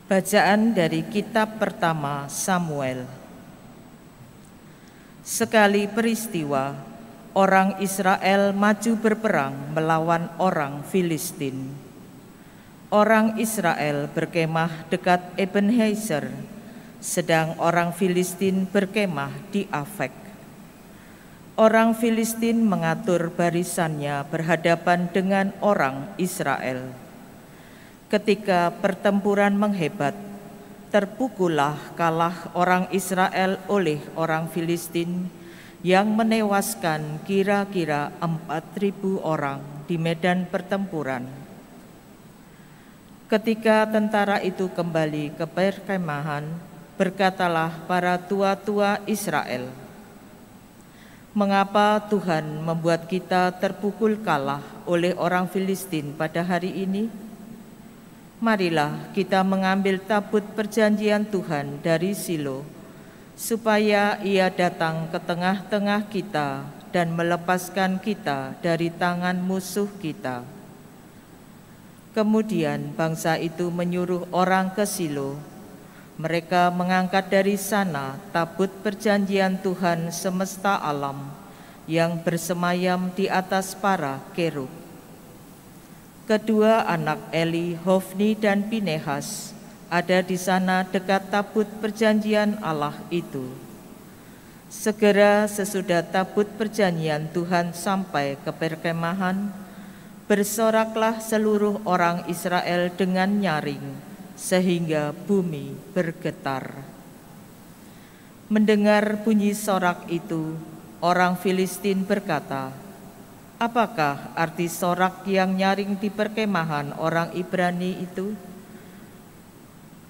Bacaan dari kitab pertama Samuel. Sekali peristiwa, orang Israel maju berperang melawan orang Filistin. Orang Israel berkemah dekat Ebenezer, sedang orang Filistin berkemah di Afek. Orang Filistin mengatur barisannya berhadapan dengan orang Israel. Ketika pertempuran menghebat, terpukullah kalah orang Israel oleh orang Filistin yang menewaskan kira-kira 4.000 orang di medan pertempuran. Ketika tentara itu kembali ke perkemahan, berkatalah para tua-tua Israel, "Mengapa Tuhan membuat kita terpukul kalah oleh orang Filistin pada hari ini? Marilah kita mengambil tabut perjanjian Tuhan dari Silo, supaya ia datang ke tengah-tengah kita dan melepaskan kita dari tangan musuh kita." Kemudian bangsa itu menyuruh orang ke Silo. Mereka mengangkat dari sana tabut perjanjian Tuhan semesta alam yang bersemayam di atas para kerub. Kedua anak Eli, Hofni dan Pinehas, ada di sana dekat tabut perjanjian Allah itu. Segera sesudah tabut perjanjian Tuhan sampai ke perkemahan, bersoraklah seluruh orang Israel dengan nyaring, sehingga bumi bergetar. Mendengar bunyi sorak itu, orang Filistin berkata, "Apakah arti sorak yang nyaring di perkemahan orang Ibrani itu?"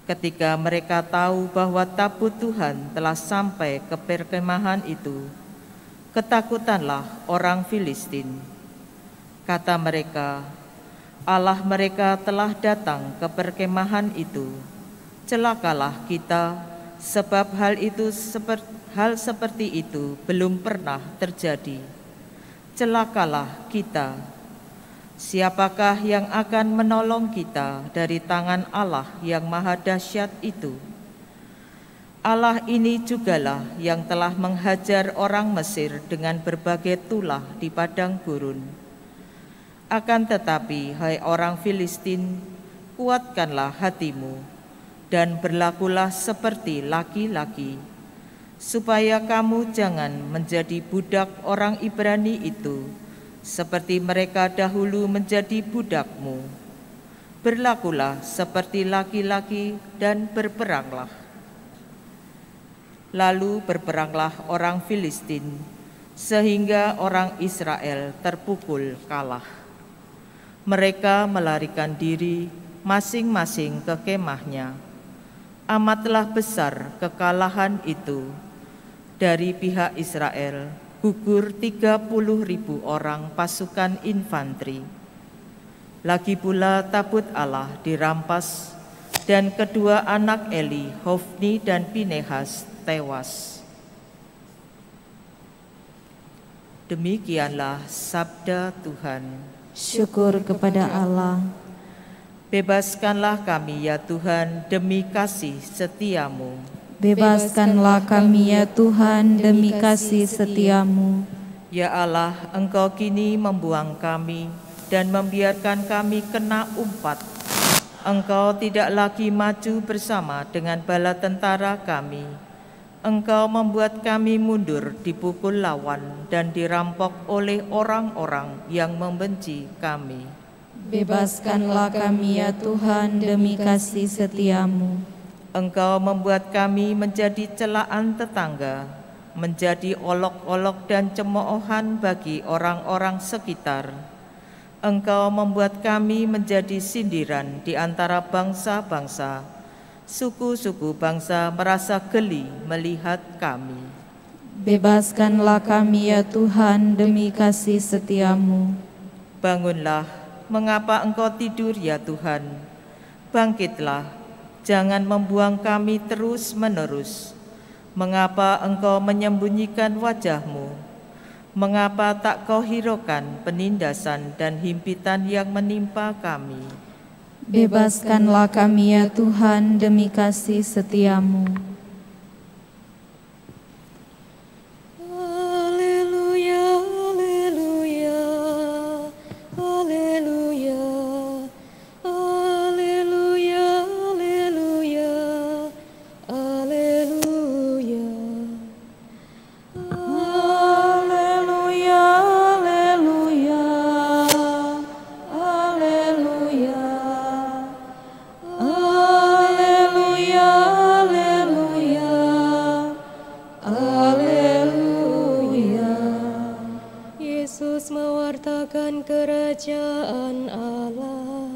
Ketika mereka tahu bahwa tabut Tuhan telah sampai ke perkemahan itu, ketakutanlah orang Filistin. Kata mereka, "Allah mereka telah datang ke perkemahan itu. Celakalah kita, sebab hal seperti itu belum pernah terjadi. Celakalah kita. Siapakah yang akan menolong kita dari tangan Allah yang maha dahsyat itu? Allah ini jugalah yang telah menghajar orang Mesir dengan berbagai tulah di padang gurun. Akan tetapi, hai orang Filistin, kuatkanlah hatimu dan berlakulah seperti laki-laki, supaya kamu jangan menjadi budak orang Ibrani itu, seperti mereka dahulu menjadi budakmu. Berlakulah seperti laki-laki dan berperanglah." Lalu berperanglah orang Filistin, sehingga orang Israel terpukul kalah. Mereka melarikan diri masing-masing ke kemahnya. Amatlah besar kekalahan itu. Dari pihak Israel gugur 30.000 orang pasukan infanteri. Lagi pula tabut Allah dirampas dan kedua anak Eli, Hofni dan Pinehas tewas. Demikianlah sabda Tuhan. Syukur kepada Allah. Bebaskanlah kami ya Tuhan demi kasih setiamu. Bebaskanlah kami ya Tuhan demi kasih setiamu. Ya Allah, Engkau kini membuang kami dan membiarkan kami kena umpat. Engkau tidak lagi maju bersama dengan bala tentara kami. Engkau membuat kami mundur dipukul lawan dan dirampok oleh orang-orang yang membenci kami. Bebaskanlah kami ya Tuhan demi kasih setiamu. Engkau membuat kami menjadi celaan tetangga, menjadi olok-olok dan cemoohan bagi orang-orang sekitar. Engkau membuat kami menjadi sindiran di antara bangsa-bangsa. Suku-suku bangsa merasa geli melihat kami. Bebaskanlah kami ya Tuhan demi kasih setiamu. Bangunlah, mengapa Engkau tidur ya Tuhan? Bangkitlah, jangan membuang kami terus-menerus. Mengapa Engkau menyembunyikan wajah-Mu? Mengapa tak Kau hiraukan penindasan dan himpitan yang menimpa kami? Bebaskanlah kami ya Tuhan demi kasih setiamu. Haleluya, haleluya, haleluya, haleluya, haleluya, haleluya. Haleluya, haleluya, haleluya, haleluya, haleluya, haleluya. Yesus mewartakan kerajaan Allah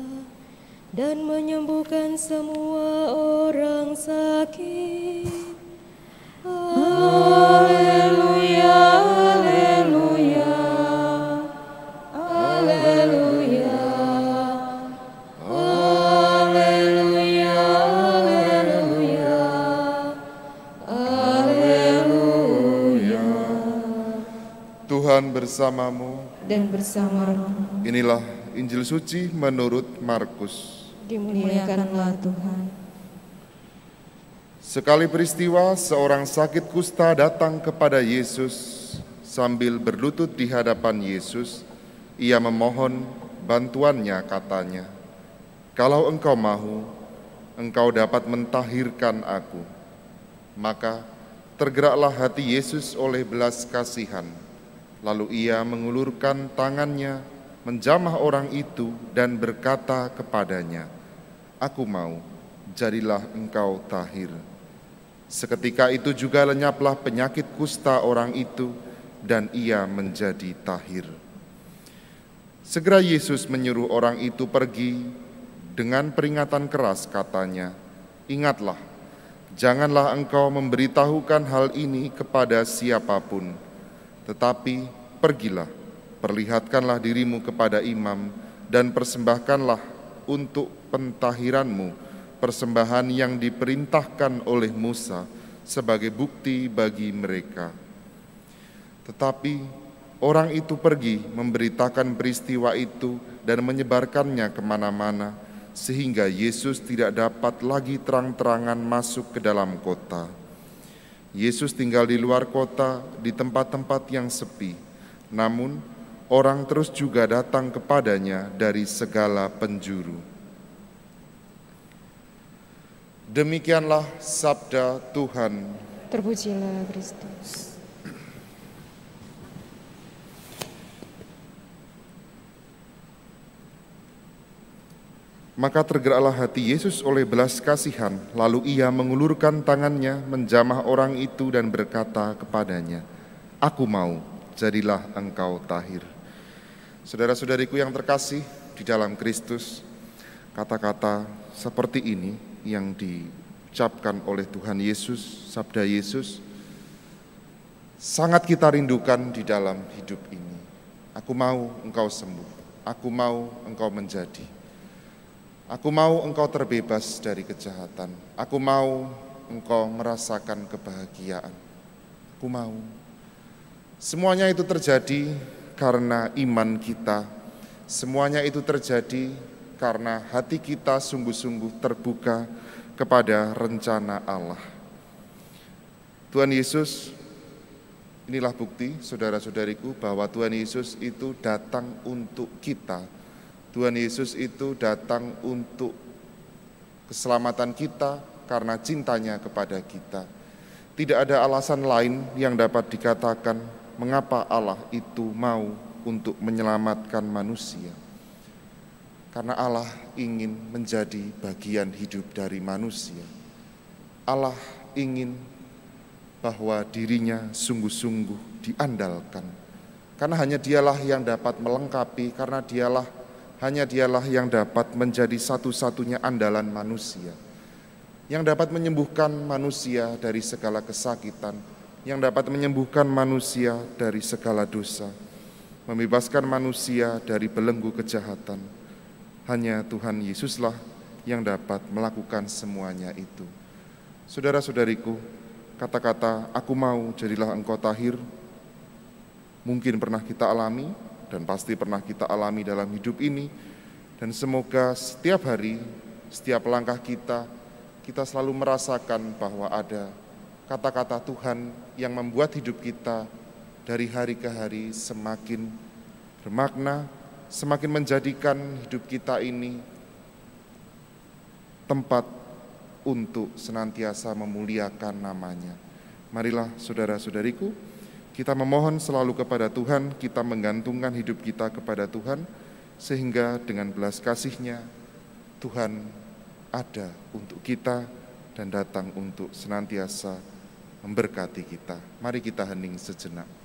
dan menyembuhkan semua orang sakit. Haleluya, haleluya, haleluya, haleluya, haleluya, haleluya. Tuhan bersamamu. Dan bersama rohmu. Inilah Injil suci menurut Markus. Muliakanlah Tuhan. Sekali peristiwa, seorang sakit kusta datang kepada Yesus. Sambil berlutut di hadapan Yesus, ia memohon bantuannya, katanya, "Kalau engkau mahu, engkau dapat mentahirkan aku." Maka tergeraklah hati Yesus oleh belas kasihan. Lalu ia mengulurkan tangannya, menjamah orang itu dan berkata kepadanya, "Aku mau, jadilah engkau tahir." Seketika itu juga lenyaplah penyakit kusta orang itu dan ia menjadi tahir. Segera Yesus menyuruh orang itu pergi dengan peringatan keras, katanya, "Ingatlah, janganlah engkau memberitahukan hal ini kepada siapapun. Tetapi pergilah, perlihatkanlah dirimu kepada imam dan persembahkanlah untuk pentahiranmu persembahan yang diperintahkan oleh Musa sebagai bukti bagi mereka." Tetapi orang itu pergi memberitakan peristiwa itu dan menyebarkannya kemana-mana, sehingga Yesus tidak dapat lagi terang-terangan masuk ke dalam kota. Yesus tinggal di luar kota, di tempat-tempat yang sepi. Namun, orang terus juga datang kepadanya dari segala penjuru. Demikianlah sabda Tuhan. Terpujilah Kristus. Maka tergeraklah hati Yesus oleh belas kasihan, lalu ia mengulurkan tangannya, menjamah orang itu dan berkata kepadanya, "Aku mau, jadilah engkau tahir." Saudara-saudariku yang terkasih di dalam Kristus, kata-kata seperti ini yang diucapkan oleh Tuhan Yesus, sabda Yesus, sangat kita rindukan di dalam hidup ini. Aku mau engkau sembuh, aku mau engkau menjadi. Aku mau engkau terbebas dari kejahatan. Aku mau engkau merasakan kebahagiaan. Aku mau. Semuanya itu terjadi karena iman kita. Semuanya itu terjadi karena hati kita sungguh-sungguh terbuka kepada rencana Allah. Tuhan Yesus, inilah bukti saudara-saudariku bahwa Tuhan Yesus itu datang untuk kita. Tuhan Yesus itu datang untuk keselamatan kita karena cintanya kepada kita. Tidak ada alasan lain yang dapat dikatakan mengapa Allah itu mau untuk menyelamatkan manusia. Karena Allah ingin menjadi bagian hidup dari manusia. Allah ingin bahwa dirinya sungguh-sungguh diandalkan. Karena hanya dialah yang dapat melengkapi, karena hanya dialah yang dapat menjadi satu-satunya andalan manusia, yang dapat menyembuhkan manusia dari segala kesakitan, yang dapat menyembuhkan manusia dari segala dosa, membebaskan manusia dari belenggu kejahatan. Hanya Tuhan Yesuslah yang dapat melakukan semuanya itu. Saudara-saudariku, kata-kata "aku mau, jadilah engkau tahir" mungkin pernah kita alami, dan pasti pernah kita alami dalam hidup ini, Dan semoga setiap hari, setiap langkah kita selalu merasakan bahwa ada kata-kata Tuhan yang membuat hidup kita dari hari ke hari semakin bermakna, semakin menjadikan hidup kita ini tempat untuk senantiasa memuliakan namanya. Marilah saudara-saudariku, kita memohon selalu kepada Tuhan, kita menggantungkan hidup kita kepada Tuhan, sehingga dengan belas kasih-Nya Tuhan ada untuk kita dan datang untuk senantiasa memberkati kita. Mari kita hening sejenak.